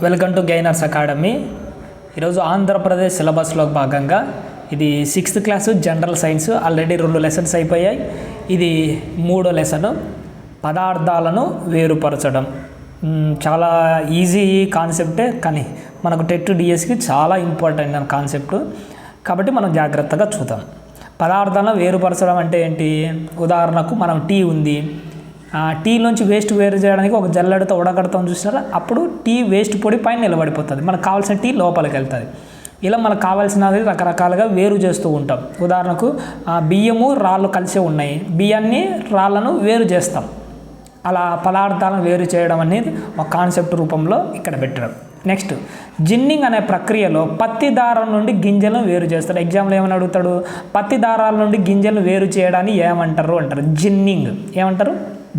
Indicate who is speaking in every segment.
Speaker 1: Welcome to gainers academy. ఈరోజు ఆంధ్రప్రదేశ్ సిలబస్లో భాగంగా ఇది 6th class general science. Already 2 lessons అయిపోయాయి. ఇది 3వ లెసన్, పదార్థాలను వేరుపరచడం. చాలా ఈజీ కాన్సెప్టే, కానీ మనకు టెట్ డిఎస్కి చాలా ఇంపార్టెంట్ అన్న కాన్సెప్ట్. కాబట్టి మనం జాగ్రత్తగా చూద్దాం. పదార్థాలను వేరుపరచడం అంటే ఏంటి? ఉదాహరణకు మనం టీ ఉంది, టీలోంచి వేస్ట్ వేరు చేయడానికి ఒక జల్లెడతో ఉడకడతాం చూసినారా, అప్పుడు టీ వేస్ట్ పొడి పైన నిలబడిపోతుంది, మనకు కావాల్సిన టీ లోపలికి వెళ్తుంది. ఇలా మనకు కావాల్సినది రకరకాలుగా వేరు చేస్తూ ఉంటాం. ఉదాహరణకు బియ్యము రాళ్ళు కలిసే ఉన్నాయి, బియ్యాన్ని రాళ్ళను వేరు చేస్తాం. అలా పదార్థాలను వేరు చేయడం అనేది ఒక కాన్సెప్ట్ రూపంలో ఇక్కడ పెట్టడం. నెక్స్ట్, జిన్నింగ్ అనే ప్రక్రియలో పత్తి దారం నుండి గింజలను వేరు చేస్తారు. ఎగ్జామ్లో ఏమని అడుగుతాడు? పత్తి దారాల నుండి గింజలను వేరు చేయడాన్ని ఏమంటారు అంటారు? జిన్నింగ్. ఏమంటారు?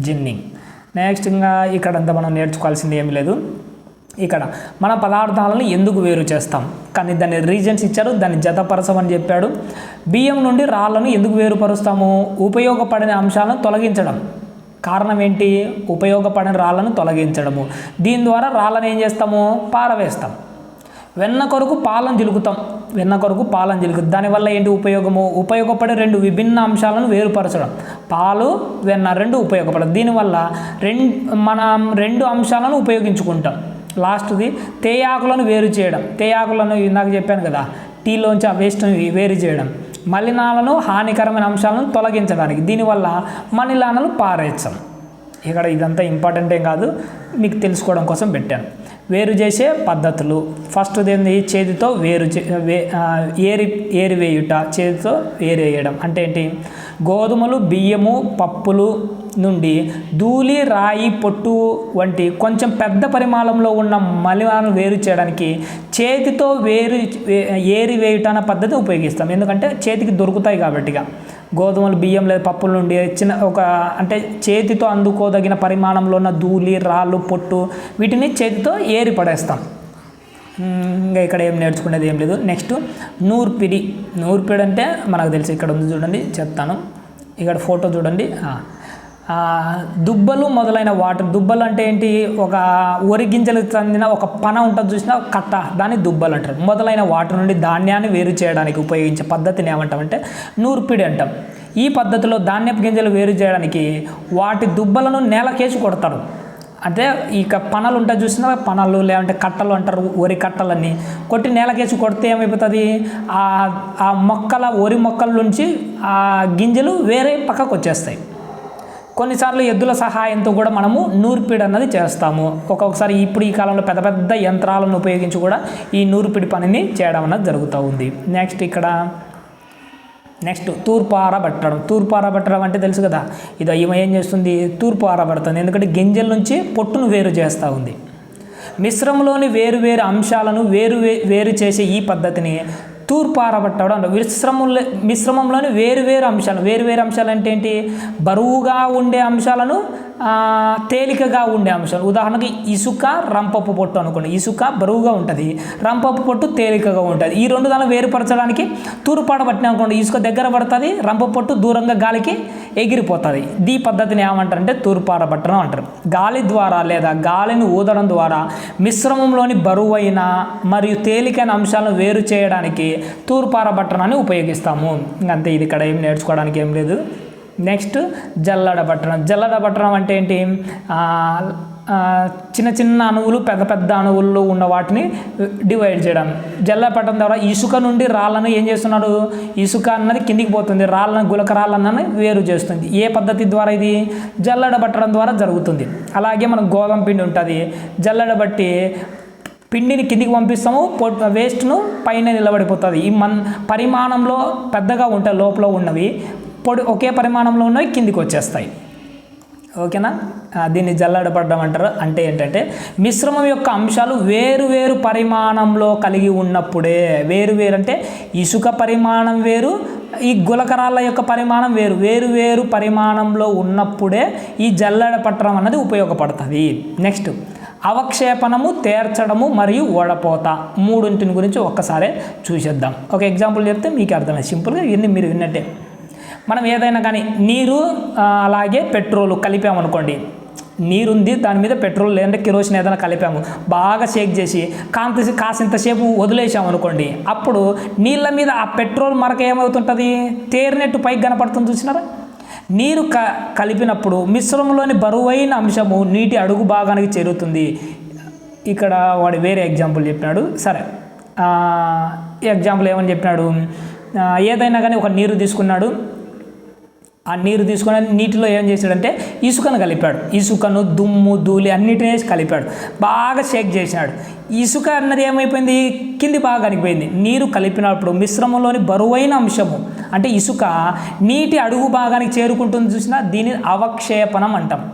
Speaker 1: జిన్నింగ్. నెక్స్ట్, ఇంకా ఇక్కడంతా మనం నేర్చుకోవాల్సింది ఏమి లేదు. ఇక్కడ మన పదార్థాలను ఎందుకు వేరు చేస్తాం, కానీ దాని రీజన్స్ ఇచ్చారు, దాన్ని జతపరచమని చెప్పాడు. బియ్యం నుండి రాళ్ళను ఎందుకు వేరుపరుస్తాము? ఉపయోగపడిన అంశాలను తొలగించడం. కారణం ఏంటి? ఉపయోగపడిన రాళ్ళను తొలగించడము. దీని ద్వారా రాళ్ళను ఏం చేస్తాము? పారవేస్తాం. వెన్న కొరకు పాలను చిలుకుతాం. దానివల్ల ఏంటి ఉపయోగము? ఉపయోగపడే 2 విభిన్న అంశాలను వేరుపరచడం. పాలు, వెన్న 2 ఉపయోగపడదు. దీనివల్ల మనం 2 అంశాలను ఉపయోగించుకుంటాం. లాస్ట్ది తేయాకులను వేరు చేయడం. తేయాకులను ఇందాక చెప్పాను కదా, టీలోంచి ఆ వేస్ట్ని వేరు చేయడం. మలినాలను, హానికరమైన అంశాలను తొలగించడానికి. దీనివల్ల మలినాలను పారేయచ్చం. ఇక్కడ ఇదంతా ఇంపార్టెంట్ ఏం కాదు, మీకు తెలుసుకోవడం కోసం పెట్టాను. వేరు చేసే పద్ధతులు. ఫస్ట్ది ఏంది? చేతితో ఏరివేయుట. చేతితో వేరేయడం అంటే ఏంటి? గోధుమలు, బియ్యము, పప్పులు నుండి ధూళి, రాయి, పొట్టు వంటి కొంచెం పెద్ద పరిమాణంలో ఉన్న మలినాలను వేరు చేయడానికి చేతితో ఏరివేయుట అనే పద్ధతి ఉపయోగిస్తాం. ఎందుకంటే చేతికి దొరుకుతాయి కాబట్టిగా. గోధుమలు, బియ్యం లేదా పప్పుల నుండి అంటే చేతితో అందుకోదగిన పరిమాణంలో ఉన్న ధూళి, రాళ్ళు, పొట్టు వీటిని చేతితో ఏరి పడేస్తాం. ఇంకా ఇక్కడ ఏం నేర్చుకునేది ఏం లేదు. నెక్స్ట్, నూర్పిడి. నూర్పిడి అంటే మనకు తెలుసు, ఇక్కడ ఉంది చూడండి, చెప్తాను. ఇక్కడ ఫోటో చూడండి. దుబ్బలు మొదలైన వాటర్. దుబ్బలు అంటే ఏంటి? ఒక వరి గింజలకు చెందిన ఒక పన ఉంటుంది చూసిన కట్ట, దాన్ని దుబ్బలు అంటారు. మొదలైన వాటర్ నుండి ధాన్యాన్ని వేరు చేయడానికి ఉపయోగించే పద్ధతిని ఏమంటామంటే నూర్పిడి అంటాం. ఈ పద్ధతిలో ధాన్యపు గింజలు వేరు చేయడానికి వాటి దుబ్బలను నేలకేసి కొడతారు. అంటే ఇక పనలు ఉంటాయి చూసినా, పనలు లేదంటే కట్టలు అంటారు, వరి కట్టలన్నీ కొట్టి నేలకేసి కొడితే ఏమైపోతుంది? ఆ వరి మొక్కల నుంచి ఆ గింజలు వేరే పక్కకు వచ్చేస్తాయి. కొన్నిసార్లు ఎద్దుల సహాయంతో కూడా మనము నూర్పిడి అన్నది చేస్తాము. ఒక్కొక్కసారి ఇప్పుడు ఈ కాలంలో పెద్ద పెద్ద యంత్రాలను ఉపయోగించి కూడా ఈ నూర్పిడి పనిని చేయడం అన్నది జరుగుతూ ఉంది. నెక్స్ట్ తూర్పు ఆరబెట్టడం. తూర్పు ఆరబెట్టడం అంటే తెలుసు కదా, ఇది ఈమె ఏం చేస్తుంది? తూర్పు ఆరబెడుతుంది. ఎందుకంటే గింజల నుంచి పొట్టును వేరు చేస్తూ ఉంది. మిశ్రమంలోని వేరు అంశాలను వేరు చేసే ఈ పద్ధతిని తూర్పు ఆరబెట్టడం. మిశ్రమంలోని వేరు అంశాలు అంటే ఏంటి? బరువుగా ఉండే అంశాలను, తేలికగా ఉండే అంశాలు. ఉదాహరణకి ఇసుక, రంపపు పొట్టు అనుకోండి. ఇసుక బరువుగా ఉంటుంది, రంపపు పొట్టు తేలికగా ఉంటుంది. ఈ 2 దాన్ని వేరుపరచడానికి తూర్పు ఆరబెట్టిన అనుకోండి, ఇసుక దగ్గర పడుతుంది, రంపపు పొట్టు దూరంగా గాలికి ఎగిరిపోతుంది. ఈ పద్ధతిని ఏమంటారంటే తూర్పు ఆరబెట్టడం అంటారు. గాలి ద్వారా లేదా గాలిని ఊదడం ద్వారా మిశ్రమంలోని బరువైన మరియు తేలికైన అంశాలను వేరు చేయడానికి తూర్పు ఆరబెట్టడాన్ని ఉపయోగిస్తాము. అంతే, ఇది ఇక్కడ ఏం నేర్చుకోవడానికి ఏం లేదు. నెక్స్ట్, జల్లడబట్టడం అంటే ఏంటి? చిన్న చిన్న అణువులు, పెద్ద అణువుల్లో ఉన్న వాటిని డివైడ్ చేయడం. జల్లడబట్టడం ద్వారా ఇసుక నుండి రాళ్ళను ఏం చేస్తున్నాడు? ఇసుక అన్నది కిందికి పోతుంది, గులక రాళ్ళన్నది వేరు చేస్తుంది. ఏ పద్ధతి ద్వారా? ఇది జల్లడబట్టడం ద్వారా జరుగుతుంది. అలాగే మనకు గోధుమ పిండి ఉంటుంది, జల్లడబట్టి పిండిని కిందికి పంపిస్తాము, వేస్ట్ను పైన నిలబడిపోతుంది. ఈ పరిమాణంలో పెద్దగా ఉంటాయి, లోపల ఉన్నవి ఒకే పరిమాణంలో ఉన్నవి కిందికి వచ్చేస్తాయి. ఓకేనా? దీన్ని జల్లడబట్టడం అంటారు. అంటే ఏంటంటే మిశ్రమం యొక్క అంశాలు వేరు పరిమాణంలో కలిగి ఉన్నప్పుడే, అంటే ఇసుక పరిమాణం వేరు, ఈ గులకరాళ్ళ యొక్క పరిమాణం వేరు పరిమాణంలో ఉన్నప్పుడే ఈ జల్లడబట్టడం అన్నది ఉపయోగపడుతుంది. నెక్స్ట్, అవక్షేపణము, తేర్చడము మరియు వడపోత. 3 గురించి ఒక్కసారి చూసేద్దాం. ఒక ఎగ్జాంపుల్ చెప్తే మీకు అర్థమైంది. సింపుల్గా ఇవన్నీ మీరు విన్నట్టే. మనం ఏదైనా కానీ నీరు అలాగే పెట్రోల్ కలిపామనుకోండి, నీరుంది, దాని మీద పెట్రోల్ లేదంటే కిరోసిన్ ఏదైనా కలిపాము, బాగా షేక్ చేసి కాసింతసేపు వదిలేసాము అనుకోండి, అప్పుడు నీళ్ళ మీద ఆ పెట్రోల్ మరక ఏమవుతుంటుంది, తేరినట్టు పైకి కనపడుతుంది. చూసినారా? నీరు కలిపినప్పుడు మిశ్రమంలోని బరువైన అంశము నీటి అడుగు భాగానికి చేరుతుంది. ఇక్కడ వాడు వేరే ఎగ్జాంపుల్ చెప్పినాడు. సరే, ఎగ్జాంపుల్ ఏమని చెప్పినాడు, ఏదైనా కానీ ఒక నీరు తీసుకున్నాడు. ఆ నీరు తీసుకుని నీటిలో ఏం చేశాడంటే ఇసుకను కలిపాడు. ఇసుకను, దుమ్ము, ధూళి అన్నిటినీ కలిపాడు, బాగా షేక్ చేసినాడు. ఇసుక అన్నది ఏమైపోయింది, కింది భాగానికి పోయింది. నీరు కలిపినప్పుడు మిశ్రమంలోని బరువైన అంశము అంటే ఇసుక నీటి అడుగు భాగానికి చేరుకుంటుంది. చూసినా, దీన్ని అవక్షేపణం అంటాం.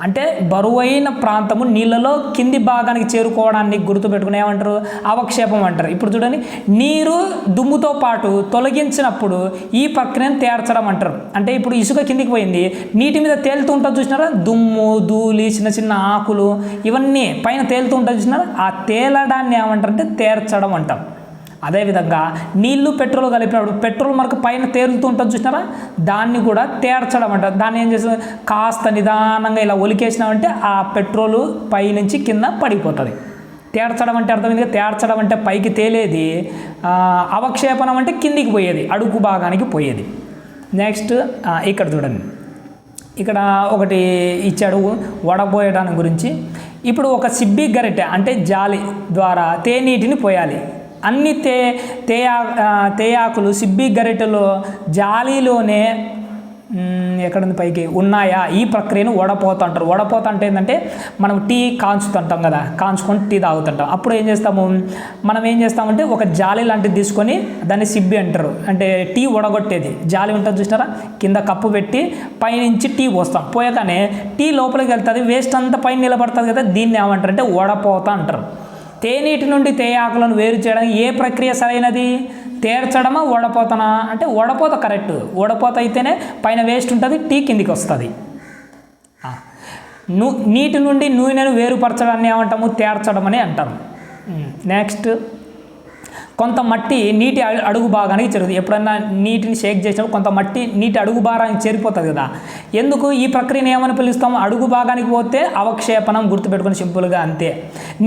Speaker 1: అంటే బరువైన ప్రాంతము నీళ్ళలో కింది భాగానికి చేరుకోవడాన్ని గుర్తుపెట్టుకుని ఏమంటారు, అవక్షేపం అంటారు. ఇప్పుడు చూడండి, నీరు దుమ్ముతో పాటు తొలగించినప్పుడు ఈ ప్రక్రియను తేర్చడం అంటారు. అంటే ఇప్పుడు ఇసుక కిందికి పోయింది, నీటి మీద తేలుతూ ఉంటుంది. చూసినారా? దుమ్ము, ధూళి, చిన్న చిన్న ఆకులు ఇవన్నీ పైన తేలుతూ ఉంటుంది. చూసినారా? ఆ తేలడాన్ని ఏమంటారు అంటే తేర్చడం అంటాం. అదేవిధంగా నీళ్లు, పెట్రోల్ కలిపినప్పుడు పెట్రోల్ మనకు పైన తేలుతూ ఉంటుంది. చూసినారా? దాన్ని కూడా తేర్చడం అంటారు. దాన్ని ఏం చేస్తుంది, కాస్త నిదానంగా ఇలా ఒలికేసినామంటే ఆ పెట్రోలు పైనుంచి కింద పడిపోతుంది. తేర్చడం అంటే అర్థమైంది. తేర్చడం అంటే పైకి తేలేది, అవక్షేపణం అంటే కిందికి పోయేది, అడుగు భాగానికి పోయేది. నెక్స్ట్ ఇక్కడ చూడండి, ఇక్కడ ఒకటి ఇచ్చాడు వడపోయడానికి గురించి. ఇప్పుడు ఒక సిబ్బి గరిటె అంటే జాలి ద్వారా తేనీటిని పోయాలి. అన్ని తేయాకులు సిబ్బి గరిటెలో జాలీలోనే ఎక్కడుంది పైకి ఉన్నాయా, ఈ ప్రక్రియను వడపోత అంటారు. వడపోత అంటే ఏంటంటే మనం టీ కాంచుతుంటాం కదా, కాంచుకొని టీ తాగుతుంటాం. అప్పుడు మనం ఏం చేస్తామంటే ఒక జాలి లాంటిది తీసుకొని దాన్ని సిబ్బి అంటారు. అంటే టీ వడగొట్టేది జాలి ఉంటుంది. చూసినారా? కింద కప్పు పెట్టి పైనుంచి టీ పోస్తాం. పోయగానే టీ లోపలికి వెళ్తుంది, వేస్ట్ అంతా పైన నిలబడుతుంది కదా, దీన్ని ఏమంటారు అంటే వడపోత అంటారు. తేనీటి నుండి తేయాకులను వేరు చేయడానికి ఏ ప్రక్రియ సరైనది, తేర్చడమా వడపోతనా అంటే వడపోత కరెక్ట్. వడపోత అయితేనే పైన వేస్ట్ ఉంటుంది, టీ కిందికి వస్తుంది. నీటి నుండి నూనెను వేరుపరచడాన్ని ఏమంటాము, తేర్చడం అని అంటాము. నెక్స్ట్, కొంత మట్టి నీటి అడుగు భాగానికి చేరుతుంది. ఎప్పుడన్నా నీటిని షేక్ చేసినప్పుడు కొంత మట్టి నీటి అడుగు భాగానికి చేరిపోతుంది కదా. ఎందుకు ఈ ప్రక్రియను ఏమని పిలుస్తాము, అడుగు భాగానికి పోతే అవక్షేపణం, గుర్తుపెట్టుకుని సింపుల్గా అంతే.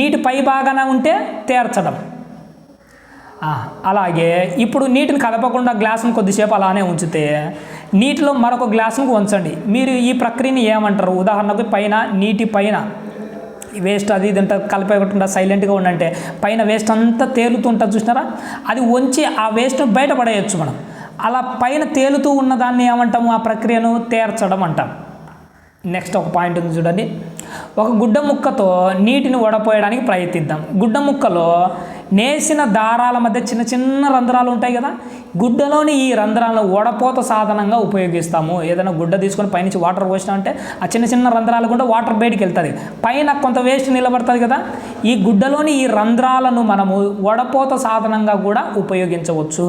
Speaker 1: నీటి పై భాగాన ఉంటే తేర్చడం. అలాగే ఇప్పుడు నీటిని కదపకుండా గ్లాసును కొద్దిసేపు అలానే ఉంచితే నీటిలో మరొక గ్లాసును ఉంచండి. మీరు ఈ ప్రక్రియని ఏమంటారు, ఉదాహరణకు పైన నీటి పైన వేస్ట్ అది ఇదంతా కలిపేయకుండా సైలెంట్గా ఉండంటే పైన వేస్ట్ అంతా తేలుతుంటుంది. చూసినారా? అది వంచి ఆ వేస్ట్ను బయటపడేయచ్చు మనం. అలా పైన తేలుతూ ఉన్నదాన్ని ఏమంటాము, ఆ ప్రక్రియను తేర్చడం అంటాం. నెక్స్ట్ ఒక పాయింట్ ఉంది చూడండి, ఒక గుడ్డ ముక్కతో నీటిని వడపోయడానికి ప్రయత్నిద్దాం. గుడ్డ ముక్కలో నేసిన దారాల మధ్య చిన్న చిన్న రంధ్రాలు ఉంటాయి కదా, గుడ్డలోని ఈ రంధ్రాలను వడపోత సాధనంగా ఉపయోగిస్తాము. ఏదైనా గుడ్డ తీసుకొని పైనుంచి వాటర్ పోసినామంటే ఆ చిన్న చిన్న రంధ్రాలు కూడా వాటర్ బయటికి వెళ్తుంది, పైన కొంత వేస్ట్ నిలబడుతుంది కదా. ఈ గుడ్డలోని ఈ రంధ్రాలను మనము వడపోత సాధనంగా కూడా ఉపయోగించవచ్చు.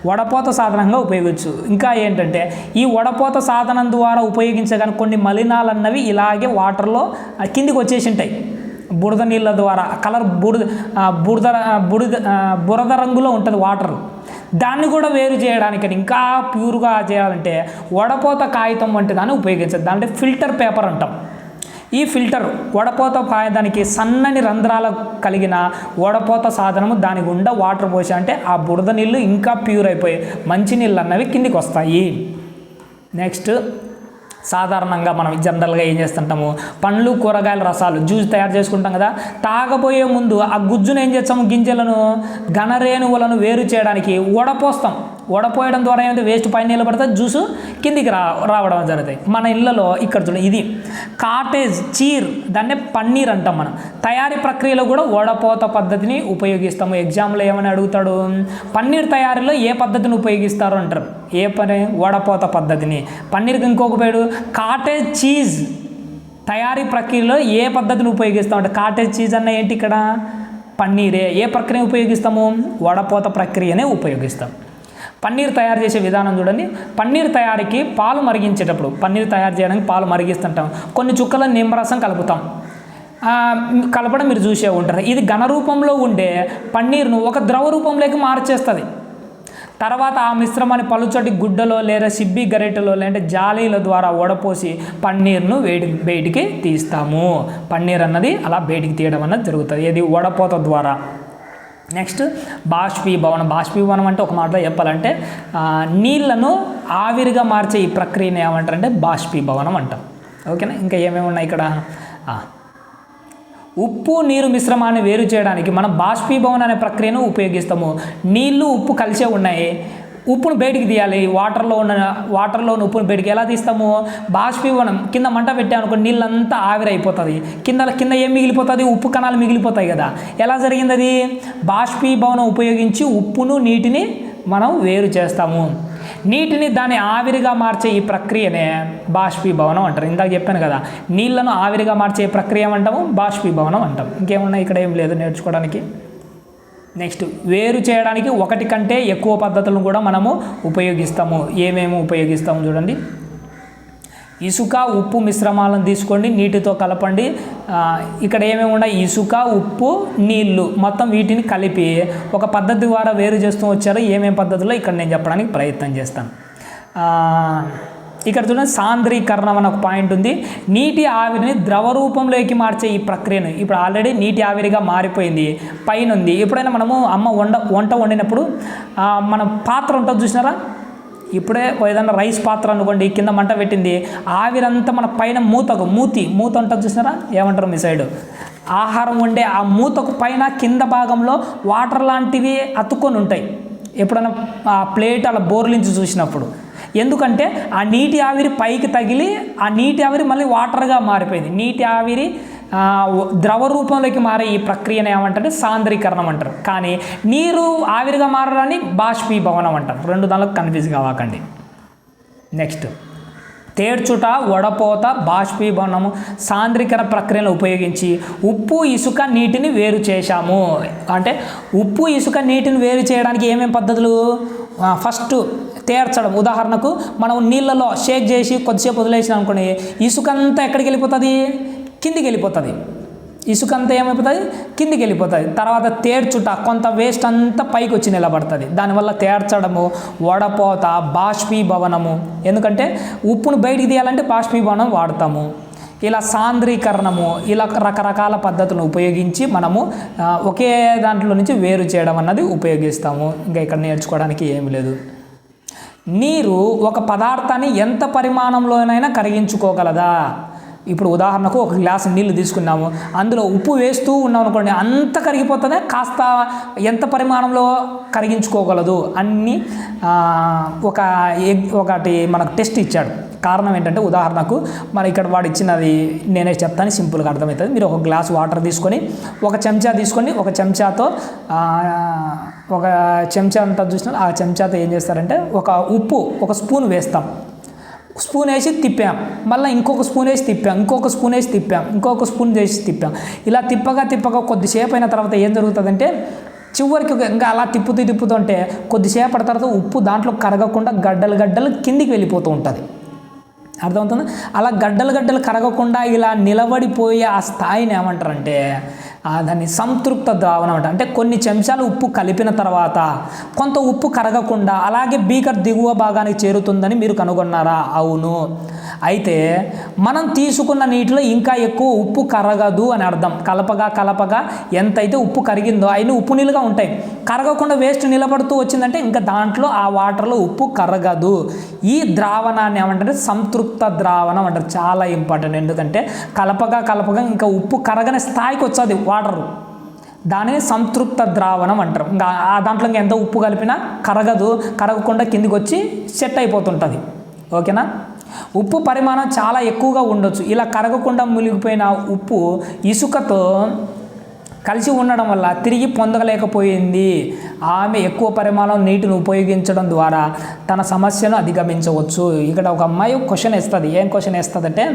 Speaker 1: వడపోత సాధనంగా ఉపయోగించు. ఇంకా ఏంటంటే ఈ వడపోత సాధనం ద్వారా ఉపయోగించగానే కొన్ని మలినాలన్నవి ఇలాగే వాటర్లో కిందికి వచ్చేసి ఉంటాయి. బురద నీళ్ళ ద్వారా కలర్ బురద రంగులో ఉంటుంది వాటర్. దాన్ని కూడా వేరు చేయడానికి ఇంకా ప్యూర్గా చేయాలంటే వడపోత కాగితం వంటి దాన్ని ఉపయోగించాలి. దాంట్లో ఫిల్టర్ పేపర్ అంటాం. ఈ ఫిల్టర్ వడపోత కాగితానికి సన్నని రంధ్రాలు కలిగిన వడపోత సాధనము, దాని గుండా వాటర్ పోసా అంటే ఆ బురద నీళ్ళు ఇంకా ప్యూర్ అయిపోయి మంచి నీళ్ళు అన్నవి కిందికి వస్తాయి. నెక్స్ట్, సాధారణంగా మనం జనరల్గా ఏం చేస్తుంటాము, పండ్లు, కూరగాయల రసాలు, జ్యూస్ తయారు చేసుకుంటాం కదా, తాగబోయే ముందు ఆ గుజ్జును ఏం చేస్తాము, గింజలను, ఘనరేణువులను వేరు చేయడానికి వడపోస్తాం. వడపోయడం ద్వారా ఏమైతే వేస్ట్ పైన నిలబడుతుంది, జ్యూసు కిందికి రావడం జరుగుతాయి. మన ఇళ్ళలో ఇక్కడ చూడండి, ఇది కాటేజ్ చీర్, దాన్నే పన్నీర్ అంటాం మనం. తయారీ ప్రక్రియలో కూడా వడపోత పద్ధతిని ఉపయోగిస్తాము. ఎగ్జామ్లో ఏమని అడుగుతాడు, పన్నీర్ తయారీలో ఏ పద్ధతిని ఉపయోగిస్తారు అంటారు. ఏ పని, వడపోత పద్ధతిని. పన్నీర్కి ఇంకొక పేరు కాటేజ్ చీజ్. తయారీ ప్రక్రియలో ఏ పద్ధతిని ఉపయోగిస్తాం అంటే కాటేజ్ చీజ్ అన్న ఏంటి, ఇక్కడ పన్నీరే. ఏ ప్రక్రియ ఉపయోగిస్తాము, వడపోత ప్రక్రియనే ఉపయోగిస్తాం. పన్నీర్ తయారు చేసే విధానం చూడండి. పన్నీర్ తయారీకి పాలు మరిగించేటప్పుడు, పన్నీర్ తయారు చేయడానికి పాలు మరిగిస్తుంటాం, కొన్ని చుక్కల నిమ్మరసం కలుపుతాం. కలపడం మీరు చూసే ఉంటారు. ఇది ఘన రూపంలో ఉండే పన్నీర్ను ఒక ద్రవ రూపంలోకి మార్చేస్తుంది. తర్వాత ఆ మిశ్రమాన్ని పలుచటి గుడ్డలో లేదా సిబ్బి గరిటెలో లేదంటే జాలీల ద్వారా వడపోసి పన్నీర్ను బయటికి తీస్తాము. పన్నీర్ అన్నది అలా బయటికి తీయడం అన్నది జరుగుతుంది, ఇది వడపోత ద్వారా. నెక్స్ట్ బాష్పీభవనం అంటే ఒక మాటలో చెప్పాలంటే నీళ్లను ఆవిరిగా మార్చే ఈ ప్రక్రియను ఏమంటారంటే బాష్పీభవనం అంటాం. ఓకేనా. ఇంకా ఏమేమి ఉన్నాయి ఇక్కడ, ఉప్పు నీరు మిశ్రమాన్ని వేరు చేయడానికి మనం బాష్పీభవనం అనే ప్రక్రియను ఉపయోగిస్తాము. నీళ్లు ఉప్పు కలిసే ఉన్నాయి, ఉప్పును బయటికి తీయాలి. వాటర్లో ఉన్న ఉప్పును బయటికి ఎలా తీస్తాము, బాష్పీభవనం. కింద మంట పెట్టామనుకో నీళ్ళంతా ఆవిరైపోతుంది, కింద ఏం మిగిలిపోతుంది, ఉప్పు కణాలు మిగిలిపోతాయి కదా. ఎలా జరిగింది అది, బాష్పీభవనం ఉపయోగించి ఉప్పును నీటిని మనం వేరు చేస్తాము. నీటిని దాన్ని ఆవిరిగా మార్చే ఈ ప్రక్రియనే బాష్పీభవనం అంటారు. ఇందాక చెప్పాను కదా, నీళ్లను ఆవిరిగా మార్చే ప్రక్రియ ఏమంటాము, బాష్పీభవనం అంటాం. ఇంకేమున్నాయి ఇక్కడ, ఏం లేదు నేర్చుకోవడానికి. నెక్స్ట్, వేరు చేయడానికి ఒకటి కంటే ఎక్కువ పద్ధతులను కూడా మనము ఉపయోగిస్తాము. ఏమేమి ఉపయోగిస్తాము చూడండి. ఇసుక ఉప్పు మిశ్రమాలను తీసుకోండి, నీటితో కలపండి. ఇక్కడ ఏమేమి ఉన్నాయి, ఇసుక ఉప్పు నీళ్లు మొత్తం వీటిని కలిపి ఒక పద్ధతి ద్వారా వేరు చేస్తూ వచ్చారు. ఏమేమి పద్ధతిలో ఇక్కడ నేను చెప్పడానికి ప్రయత్నం చేస్తాను. ఇక్కడ చూడండి, సాంద్రీకరణం అనే ఒక పాయింట్ ఉంది. నీటి ఆవిరిని ద్రవ రూపంలోకి మార్చే ఈ ప్రక్రియను, ఇప్పుడు ఆల్రెడీ నీటి ఆవిరిగా మారిపోయింది, పైన ఉంది. ఎప్పుడైనా మనము అమ్మ వంట వండినప్పుడు మన పాత్ర ఉంటుంది చూసినారా, ఇప్పుడే ఏదైనా రైస్ పాత్ర అనుకోండి, కింద మంట పెట్టింది, ఆవిరంతా మన పైన మూత ఉంటుంది చూసినారా, ఏమంటారు మీ సైడు, ఆహారం వండే ఆ మూతకు పైన కింద భాగంలో వాటర్ లాంటివి అతుక్కొని ఉంటాయి. ఎప్పుడైనా ఆ ప్లేట్ అలా బోర్లించి చూసినప్పుడు, ఎందుకంటే ఆ నీటి ఆవిరి పైకి తగిలి ఆ నీటి ఆవిరి మళ్ళీ వాటర్గా మారిపోయింది. నీటి ఆవిరి ద్రవ రూపంలోకి మారే ఈ ప్రక్రియను ఏమంటారంటే సాంద్రీకరణం అంటారు. కానీ నీరు ఆవిరిగా మారడాన్ని బాష్పీభవనం అంటారు. రెండు దానిలో కన్ఫ్యూజ్ కావకండి. నెక్స్ట్, తేడ్చుట, వడపోత, బాష్పీభవనము, సాంద్రీకరణ ప్రక్రియను ఉపయోగించి ఉప్పు ఇసుక నీటిని వేరు చేశాము. అంటే ఉప్పు ఇసుక నీటిని వేరు చేయడానికి ఏమేమి పద్ధతులు, ఫస్ట్ తేర్చడం. ఉదాహరణకు మనం నీళ్ళలో షేక్ చేసి కొద్దిసేపు వదిలేసినాం అనుకోండి, ఇసుక అంతా ఎక్కడికి వెళ్ళిపోతుంది, కిందికి వెళ్ళిపోతుంది. ఇసుక అంతా ఏమైపోతుంది, కిందికి వెళ్ళిపోతుంది. తర్వాత తేడ్చుట, కొంత వేస్ట్ అంతా పైకి వచ్చి నిలబడుతుంది. దానివల్ల తేడ్చడము, వడపోత, బాష్పీభవనము. ఎందుకంటే ఉప్పును బయటికి తీయాలంటే బాష్పీభవనం వాడతాము. ఇలా సాంద్రీకరణము, ఇలా రకరకాల పద్ధతులను ఉపయోగించి మనము ఒకే దాంట్లో నుంచి వేరు చేయడం అన్నది ఉపయోగిస్తాము. ఇంకా ఇక్కడ నేర్చుకోవడానికి ఏమీ లేదు. నీరు ఒక పదార్థాన్ని ఎంత పరిమాణంలోనైనా కరిగించుకోగలదా. ఇప్పుడు ఉదాహరణకు ఒక గ్లాసు నీళ్ళు తీసుకున్నాము, అందులో ఉప్పు వేస్తూ ఉన్నాం అనుకోండి, అంత కరిగిపోతుందే, కాస్త ఎంత పరిమాణంలో కరిగించుకోగలదు అన్నీ ఒకటి మనకు టెస్ట్ ఇచ్చాడు. కారణం ఏంటంటే, ఉదాహరణకు మన ఇక్కడ వాడు ఇచ్చినది నేనే చెప్తాను, సింపుల్గా అర్థమవుతుంది. మీరు ఒక గ్లాస్ వాటర్ తీసుకొని ఒక చెంచా తీసుకొని ఒక చెంచాతో ఒక చెంచా అంతా చూసిన ఆ చెంచాతో ఏం చేస్తారంటే ఒక స్పూన్ వేస్తాం, స్పూన్ వేసి తిప్పాం, మళ్ళీ ఇంకొక స్పూన్ వేసి తిప్పాం, ఇంకొక స్పూన్ వేసి తిప్పాం, ఇంకొక స్పూన్ వేసి తిప్పాం. ఇలా తిప్పగా కొద్దిసేపు అయిన తర్వాత ఏం జరుగుతుందంటే, చివరికి ఇంకా అలా తిప్పుతుంటే కొద్దిసేపటి తర్వాత ఉప్పు దాంట్లో కరగకుండా గడ్డలు కిందికి వెళ్ళిపోతూ ఉంటుంది. అర్థమవుతుంది. అలా గడ్డలు కరగకుండా ఇలా నిలబడిపోయే ఆ స్థాయిని ఏమంటారంటే దాన్ని సంతృప్త ద్రావణం అంట. అంటే కొన్ని చెంచాలు ఉప్పు కలిపిన తర్వాత కొంత ఉప్పు కరగకుండా అలాగే బీకర్ దిగువ భాగానికి చేరుతుందని మీరు కనుగొన్నారా? అవును. అయితే మనం తీసుకున్న నీటిలో ఇంకా ఎక్కువ ఉప్పు కరగదు అని అర్థం. కలపగా ఎంతైతే ఉప్పు కరిగిందో అయినా ఉప్పు నీళ్ళుగా ఉంటాయి. కరగకుండా వేస్ట్ నిలబడుతూ వచ్చిందంటే ఇంకా దాంట్లో ఆ వాటర్లో ఉప్పు కరగదు. ఈ ద్రావణాన్ని ఏమంటారు? సంతృప్త ద్రావణం అంటారు. చాలా ఇంపార్టెంట్. ఎందుకంటే కలపగా ఇంకా ఉప్పు కరగని స్థాయికి వచ్చేది వాటరు, దానిని సంతృప్త ద్రావణం అంటారు. ఇంకా ఆ దాంట్లో ఇంకా ఎంత ఉప్పు కలిపినా కరగకుండా కిందికి వచ్చి సెట్ అయిపోతుంటుంది. ఓకేనా? ఉప్పు పరిమాణం చాలా ఎక్కువగా ఉండొచ్చు. ఇలా కరగకుండా మునిగిపోయిన ఉప్పు ఇసుకతో కలిసి ఉండడం వల్ల తిరిగి పొందలేకపోయింది. ఆమె ఎక్కువ పరిమాణం నీటిని ఉపయోగించడం ద్వారా తన సమస్యను అధిగమించవచ్చు. ఇక్కడ ఒక అమ్మాయి క్వశ్చన్ వేస్తుంది. ఏం క్వశ్చన్ వేస్తుందంటే,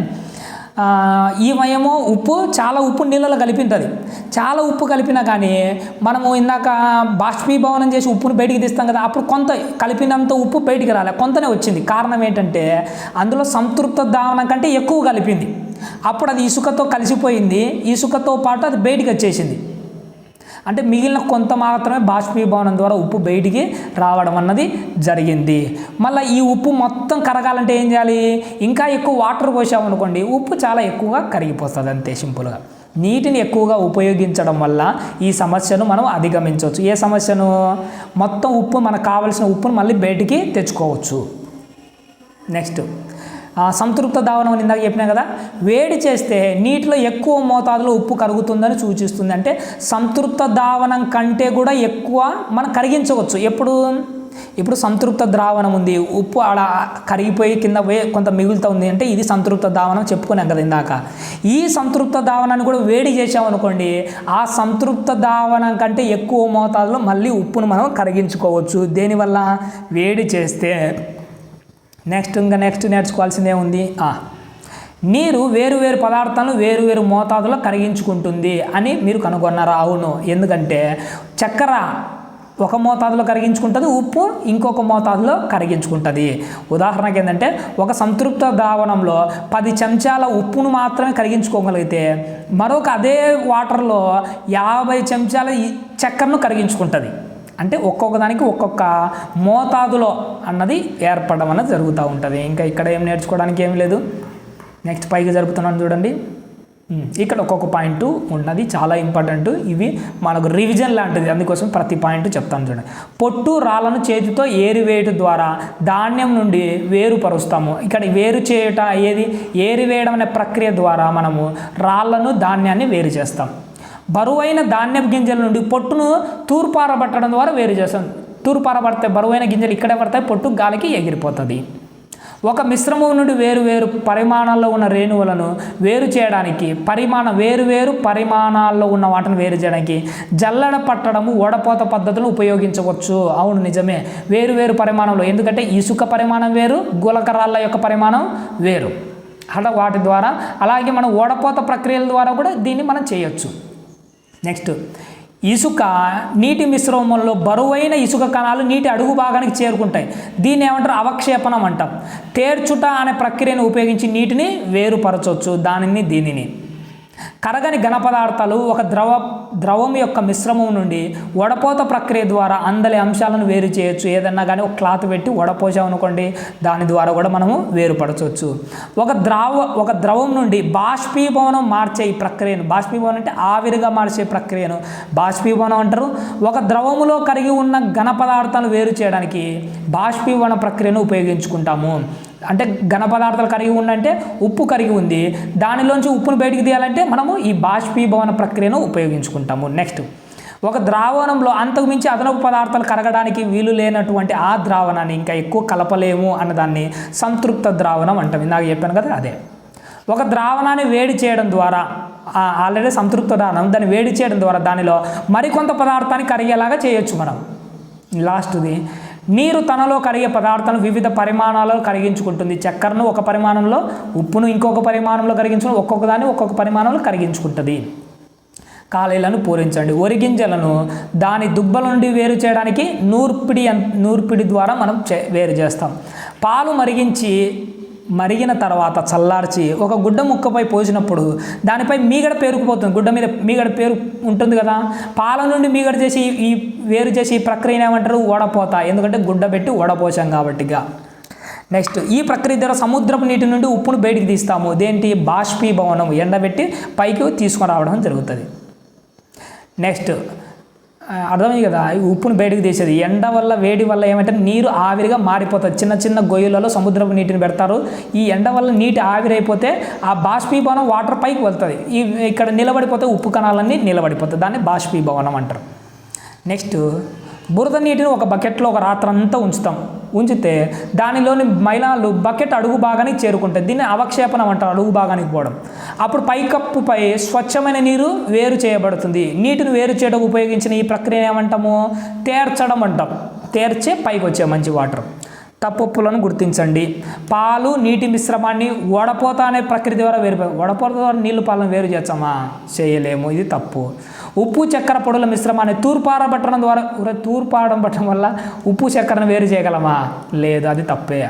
Speaker 1: ఈమేమో చాలా ఉప్పు నీళ్ళలో కలిపింటుంది. చాలా ఉప్పు కలిపినా కానీ మనము ఇందాక బాష్పీభవనం చేసి ఉప్పును బయటికి తీస్తాం కదా, అప్పుడు కొంత కలిపినంత ఉప్పు బయటికి రాలే, కొంతనే వచ్చింది. కారణం ఏంటంటే అందులో సంతృప్త ద్రావణం కంటే ఎక్కువ కలిపింది. అప్పుడు అది ఇసుకతో కలిసిపోయింది, ఇసుకతో పాటు అది బయటికి వచ్చేసింది. అంటే మిగిలిన కొంత మాత్రమే బాష్పీభవనం ద్వారా ఉప్పు బయటికి రావడం అన్నది జరిగింది. మళ్ళీ ఈ ఉప్పు మొత్తం కరగాలంటే ఏం చేయాలి? ఇంకా ఎక్కువ వాటర్ పోసామనుకోండి ఉప్పు చాలా ఎక్కువగా కరిగిపోతుంది. అంతే సింపుల్గా. నీటిని ఎక్కువగా ఉపయోగించడం వల్ల ఈ సమస్యను మనం అధిగమించవచ్చు. ఏ సమస్యను? మొత్తం ఉప్పు, మనకు కావలసిన ఉప్పును మళ్ళీ బయటికి తెచ్చుకోవచ్చు. నెక్స్ట్ సంతృప్త దావనం అని ఇందాక చెప్పినా కదా, వేడి చేస్తే నీటిలో ఎక్కువ మోతాదులో ఉప్పు కరుగుతుందని సూచిస్తుంది. అంటే సంతృప్త దావనం కంటే కూడా ఎక్కువ మనం కరిగించవచ్చు. ఇప్పుడు సంతృప్త ద్రావణం ఉంది, ఉప్పు ఆడ కరిగిపోయి కింద కొంత మిగులుతూ ఉంది అంటే ఇది సంతృప్త దావనం చెప్పుకున్నాం కదా ఇందాక. ఈ సంతృప్త దావనాన్ని కూడా వేడి చేసామనుకోండి, ఆ సంతృప్త దావనం కంటే ఎక్కువ మోతాదులో మళ్ళీ ఉప్పును మనం కరిగించుకోవచ్చు. దేనివల్ల? వేడి చేస్తే. నెక్స్ట్ నేర్చుకోవాల్సిందే ఉంది. నీరు వేరు పదార్థాలను వేరు మోతాదులో కరిగించుకుంటుంది అని మీరు కనుగొన్నారా? అవును. ఎందుకంటే చక్కెర ఒక మోతాదులో కరిగించుకుంటుంది, ఉప్పు ఇంకొక మోతాదులో కరిగించుకుంటుంది. ఉదాహరణకి ఏంటంటే ఒక సంతృప్త ద్రావణంలో 10 చెంచాల ఉప్పును మాత్రమే కరిగించుకోగలిగితే మరొక అదే వాటర్లో 50 చెంచాల చక్కెరను కరిగించుకుంటుంది. అంటే ఒక్కొక్క దానికి ఒక్కొక్క మోతాదులో అన్నది ఏర్పడడం అన్నది జరుగుతూ ఉంటుంది. ఇంకా ఇక్కడ ఏం నేర్చుకోవడానికి ఏం లేదు. నెక్స్ట్ పైకి జరుపుతున్నాను చూడండి. ఇక్కడ ఒక్కొక్క పాయింట్ ఉన్నది, చాలా ఇంపార్టెంట్. ఇవి మనకు రివిజన్ లాంటిది, అందుకోసం ప్రతి పాయింట్ చెప్తాను చూడండి. పొట్టు రాళ్ళను చేతితో ఏరివేయట ద్వారా ధాన్యం నుండి వేరుపరుస్తాము. ఇక్కడ వేరు చేయుట ఏరివేయడం అనే ప్రక్రియ ద్వారా మనము రాళ్ళను ధాన్యాన్ని వేరు చేస్తాం. బరువైన ధాన్యపు గింజల నుండి పొట్టును తూర్పారబట్టడం ద్వారా వేరు చేస్తాం. తూర్పారబడితే బరువైన గింజలు ఇక్కడే పడతాయి, పొట్టు గాలికి ఎగిరిపోతుంది. ఒక మిశ్రమం నుండి వేరు పరిమాణాల్లో ఉన్న రేణువులను వేరు చేయడానికి వేరు పరిమాణాల్లో ఉన్న వాటిని వేరు చేయడానికి జల్లెడ పట్టడము, వడపోత పద్ధతులను ఉపయోగించవచ్చు. అవును, నిజమే. వేరు పరిమాణంలో, ఎందుకంటే ఇసుక పరిమాణం వేరు, గులకరాళ్ళ యొక్క పరిమాణం వేరు. అలా వాటి ద్వారా, అలాగే మనం వడపోత ప్రక్రియల ద్వారా కూడా దీన్ని మనం చేయొచ్చు. నెక్స్ట్ ఇసుక నీటి మిశ్రమంలో బరువైన ఇసుక కణాలు నీటి అడుగు భాగానికి చేరుకుంటాయి. దీన్ని ఏమంటారు? అవక్షేపణం అంటాం. తేర్చుట అనే ప్రక్రియను ఉపయోగించి నీటిని వేరుపరచవచ్చు, దీనిని. కరగని ఘన పదార్థాలు ఒక ద్రవం యొక్క మిశ్రమం నుండి వడపోత ప్రక్రియ ద్వారా అందలి అంశాలను వేరు చేయొచ్చు. ఏదన్నా కానీ ఒక క్లాత్ పెట్టి వడపోసామనుకోండి, దాని ద్వారా కూడా మనము వేరుపరచవచ్చు. ఒక ద్రవం నుండి బాష్పీభవనం మార్చే ఈ ప్రక్రియను, బాష్పీభవనం అంటే ఆవిరిగా మార్చే ప్రక్రియను బాష్పీభవనం అంటారు. ఒక ద్రవములో కరిగి ఉన్న ఘన పదార్థాలను వేరు చేయడానికి బాష్పీభవన ప్రక్రియను ఉపయోగించుకుంటాము. అంటే ఘన పదార్థాలు కరిగి ఉందంటే ఉప్పు కరిగి ఉంది, దానిలోంచి ఉప్పును బయటికి తీయాలంటే మనము ఈ బాష్పీభవన ప్రక్రియను ఉపయోగించుకుంటాము. నెక్స్ట్ ఒక ద్రావణంలో అంతకు మించి అదనపు పదార్థాలు కరగడానికి వీలు లేనటువంటి ఆ ద్రావణాన్ని ఇంకా ఎక్కువ కలపలేము అన్నదాన్ని సంతృప్త ద్రావణం అంటాం. ఇందాక చెప్పాను కదా, అదే. ఒక ద్రావణాన్ని వేడి చేయడం ద్వారా, ఆల్రెడీ సంతృప్త ద్రావణం, దాన్ని వేడి చేయడం ద్వారా దానిలో మరికొంత పదార్థాన్ని కరిగేలాగా చేయొచ్చు మనం. లాస్ట్ది, నీరు తనలో కరిగే పదార్థాలను వివిధ పరిమాణాలలో కరిగించుకుంటుంది. చక్కెరను ఒక పరిమాణంలో, ఉప్పును ఇంకొక పరిమాణంలో కరిగించుకుని ఒక్కొక్క దాన్ని ఒక్కొక్క పరిమాణంలో కరిగించుకుంటుంది. ఖాళీలను పూరించండి. వరిగింజలను దాని దుబ్బల నుండి వేరు చేయడానికి నూర్పిడి ద్వారా మనం వేరు చేస్తాం. పాలు మరిగిన తర్వాత చల్లార్చి ఒక గుడ్డ ముక్కపై పోసినప్పుడు దానిపై మీగడ పేరుకుపోతుంది. గుడ్డ మీద మీగడ పేరు ఉంటుంది కదా, పాల నుండి మీగడ చేసి వేరు చేసి ఈ ప్రక్రియను ఏమంటారు? వడపోత. ఎందుకంటే గుడ్డ పెట్టి వడపోసాం కాబట్టిగా. నెక్స్ట్ ఈ ప్రక్రియ ద్వారా సముద్రపు నీటి నుండి ఉప్పును బయటికి తీస్తాము. దేంటి? బాష్పీభవనం. ఎండబెట్టి పైకి తీసుకొని రావడం జరుగుతుంది. నెక్స్ట్ అర్థమైంది కదా, ఉప్పును బయటకు తీసేది. ఎండ వల్ల, వేడి వల్ల ఏమంటే నీరు ఆవిరిగా మారిపోతుంది. చిన్న గొయ్యలలో సముద్రపు నీటిని పెడతారు. ఈ ఎండ వల్ల నీటి ఆవిరైపోతే ఆ బాష్పీభవనం వాటర్ పైకి వెళ్తుంది. ఇక్కడ నిలబడిపోతే ఉప్పు కణాలన్నీ నిలబడిపోతాయి. దాన్ని బాష్పీభవనం అంటారు. నెక్స్ట్ బురద నీటిని ఒక బకెట్లో ఒక రాత్రంతా ఉంచితే దానిలోని మైలాలు బకెట్ అడుగు భాగానికి చేరుకుంటాయి. దీన్ని అవక్షేపణం అంటారు, అడుగు భాగానికి పోవడం. అప్పుడు పైకప్పుపై స్వచ్ఛమైన నీరు వేరు చేయబడుతుంది. నీటిని వేరు చేయడం ఉపయోగించిన ఈ ప్రక్రియ ఏమంటాము? తేర్చడం అంటాం. తేర్చే పైకి వచ్చే మంచి వాటర్. తప్పులను గుర్తించండి. పాలు నీటి మిశ్రమాన్ని వడపోత అనే ప్రక్రియ ద్వారా వడపోత ద్వారా నీళ్లు పాలను వేరు చేస్తామా? చేయలేము, ఇది తప్పు. ఉప్పు చక్కెర పొడుల మిశ్రమాన్ని తూర్పారబట్టడం వల్ల ఉప్పు చక్కెరను వేరు చేయగలమా? లేదు, అది తప్పే.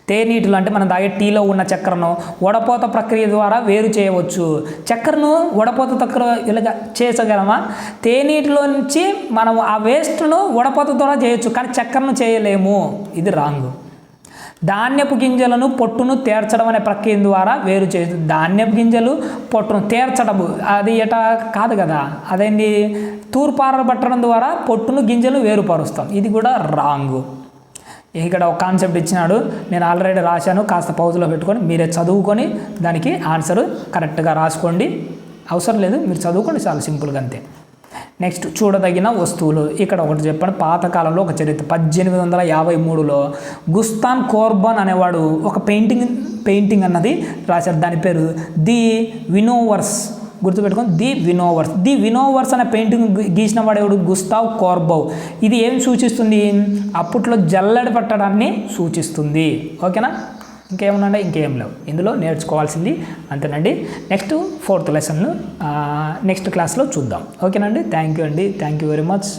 Speaker 1: తేనీటిలో అంటే మనం తాగే టీలో ఉన్న చక్కెరను వడపోత ప్రక్రియ ద్వారా వేరు చేయవచ్చు. చక్కెరను వడపోత ప్రక్రియ ఇలాగ చేయగలమా? తేనీటిలో నుంచి మనం ఆ వేస్ట్ను వడపోత ద్వారా చేయొచ్చు, కానీ చక్కెరను చేయలేము. ఇది రాంగ్. ధాన్యపు గింజలను పొట్టును తేర్చడం అనే ప్రక్రియ ద్వారా వేరు చేయొచ్చు. ధాన్యపు గింజలు పొట్టును తేర్చడం అది ఎటా కాదు కదా, అదేంటి తూర్పారబట్టడం ద్వారా పొట్టును గింజలు వేరుపరుస్తాం. ఇది కూడా రాంగ్. ఇక్కడ ఒక కాన్సెప్ట్ ఇచ్చినాడు, నేను ఆల్రెడీ రాశాను, కాస్త పౌజ్లో పెట్టుకొని మీరే చదువుకొని దానికి ఆన్సర్ కరెక్ట్గా రాసుకోండి. అవసరం లేదు, మీరు చదువుకోండి, చాలా సింపుల్గా అంతే. నెక్స్ట్ చూడదగిన వస్తువులు. ఇక్కడ ఒకటి చెప్పండి. పాతకాలంలో ఒక చరిత్ర 1853లో గుస్తాన్ కోర్బన్ అనేవాడు ఒక పెయింటింగ్ అన్నది రాశారు. దాని పేరు ది వినోవర్స్. గుర్తుపెట్టుకొని ది వినోవర్స్ అనే పెయింటింగ్ గీసిన వాడేవాడు గుస్తావ్ కోర్బౌ. ఇది ఏం సూచిస్తుంది? అప్పట్లో జల్లెడ పట్టడాన్ని సూచిస్తుంది. ఓకేనా? ఇంకేమన్నా? ఇంకేం లేవు. ఇందులో నేర్చుకోవాల్సింది అంతేనండి. నెక్స్ట్ 4th లెసన్ను నెక్స్ట్ క్లాస్లో చూద్దాం. ఓకేనండి. థ్యాంక్ యూ అండి. Thank you very much.